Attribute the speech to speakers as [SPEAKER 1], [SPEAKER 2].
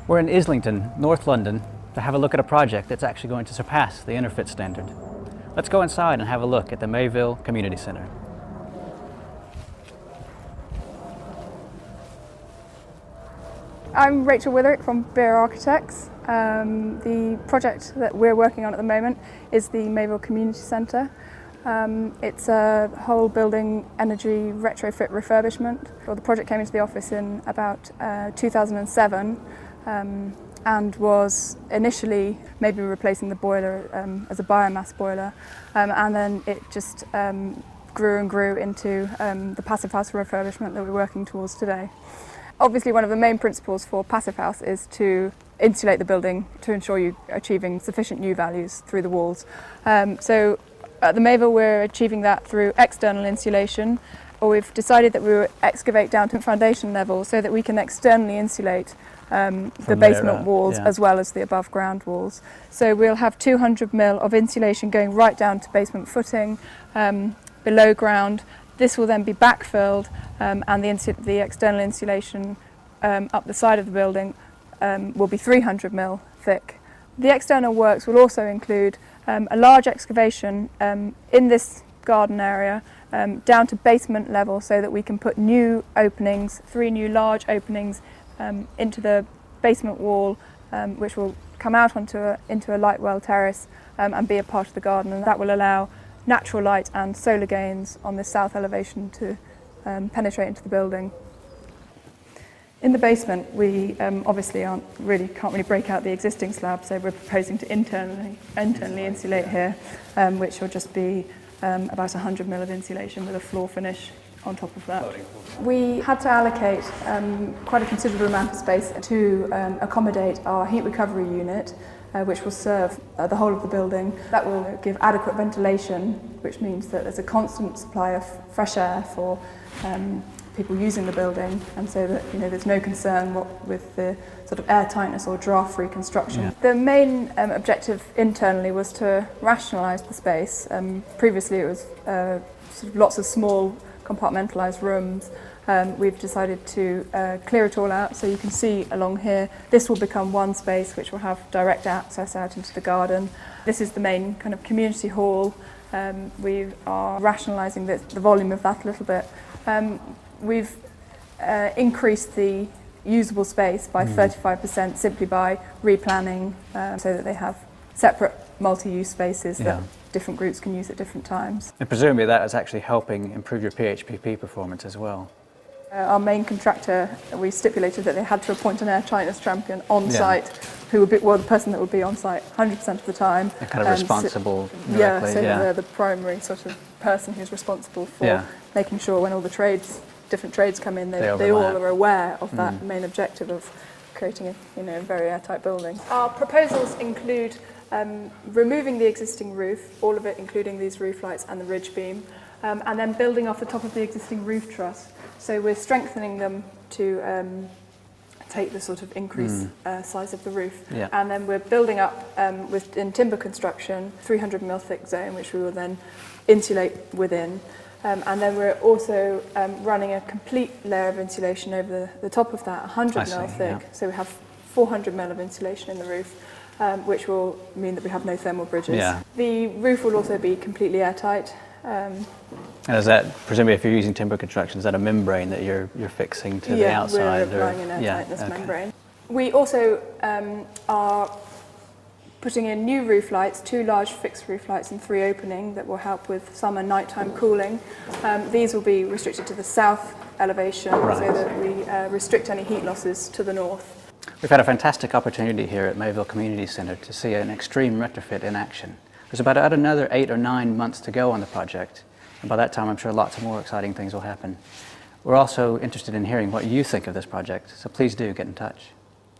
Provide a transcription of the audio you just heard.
[SPEAKER 1] We're in Islington, North London, to have a look at a project that's actually going to surpass the Interfit standard. Let's go inside and have a look at the Mayville Community Centre.
[SPEAKER 2] I'm Rachel Witherick from Beer Architects. The project that we're working on at the moment is the Mayville Community Centre. It's a whole building energy retrofit refurbishment. Well, the project came into the office in about 2007 and was initially maybe replacing the boiler as a biomass boiler, and then it just grew and grew into the Passivhaus refurbishment that we're working towards today. Obviously, one of the main principles for Passivhaus is to insulate the building to ensure you're achieving sufficient U values through the walls. So at the Mayville we're achieving that through external insulation, or we've decided that we will excavate down to foundation level so that we can externally insulate the basement walls as well as the above ground walls. So we'll have 200 mil of insulation going right down to basement footing, below ground. This will then be backfilled and the external insulation up the side of the building will be 300 mil thick. The external works will also include a large excavation in this garden area down to basement level so that we can put new openings, 3 new large openings into the basement wall, which will come out into a light well terrace and be a part of the garden, and that will allow natural light and solar gains on this south elevation to penetrate into the building. In the basement, we obviously can't really break out the existing slab, so we're proposing to internally insulate here, which will just be about 100 mil of insulation with a floor finish on top of that. We had to allocate quite a considerable amount of space to accommodate our heat recovery unit, which will serve the whole of the building. That will give adequate ventilation, which means that there's a constant supply of fresh air for people using the building, and so that there's no concern with the sort of air tightness or draft-free construction. Yeah. The main objective internally was to rationalise the space. Previously it was sort of lots of small compartmentalised rooms. We've decided to clear it all out, so you can see along here this will become one space which will have direct access out into the garden. This is the main kind of community hall. We are rationalising the volume of that a little bit. We've increased the usable space by 35% simply by replanning so that they have separate multi-use spaces that different groups can use at different times.
[SPEAKER 1] And presumably that is actually helping improve your PHPP performance as well.
[SPEAKER 2] Our main contractor, we stipulated that they had to appoint an air tightness champion on site, who would be the person that would be on site 100% of the time.
[SPEAKER 1] They're kind of responsible
[SPEAKER 2] directly. They're the primary sort of person who's responsible for making sure when all the different trades come in, they all are aware of that main objective of creating a very airtight building. Our proposals include removing the existing roof, all of it including these roof lights and the ridge beam, and then building off the top of the existing roof truss. So we're strengthening them to take the sort of increased size of the roof. Yeah. And then we're building up in timber construction, 300 mil thick zone, which we will then insulate within. And then we're also running a complete layer of insulation over the top of that, 100 mil thick. Yeah. So we have 400 mil of insulation in the roof, which will mean that we have no thermal bridges. Yeah. The roof will also be completely airtight.
[SPEAKER 1] And is that, presumably if you're using timber construction, is that a membrane that you're fixing to the outside?
[SPEAKER 2] Yeah, we're applying an air tightness membrane. We also are putting in new roof lights, 2 large fixed roof lights and 3 opening that will help with summer nighttime cooling. These will be restricted to the south elevation so that we restrict any heat losses to the north.
[SPEAKER 1] We've had a fantastic opportunity here at Mayville Community Centre to see an extreme retrofit in action. There's about another 8 or 9 months to go on the project, and by that time I'm sure lots of more exciting things will happen. We're also interested in hearing what you think of this project, so please do get in touch.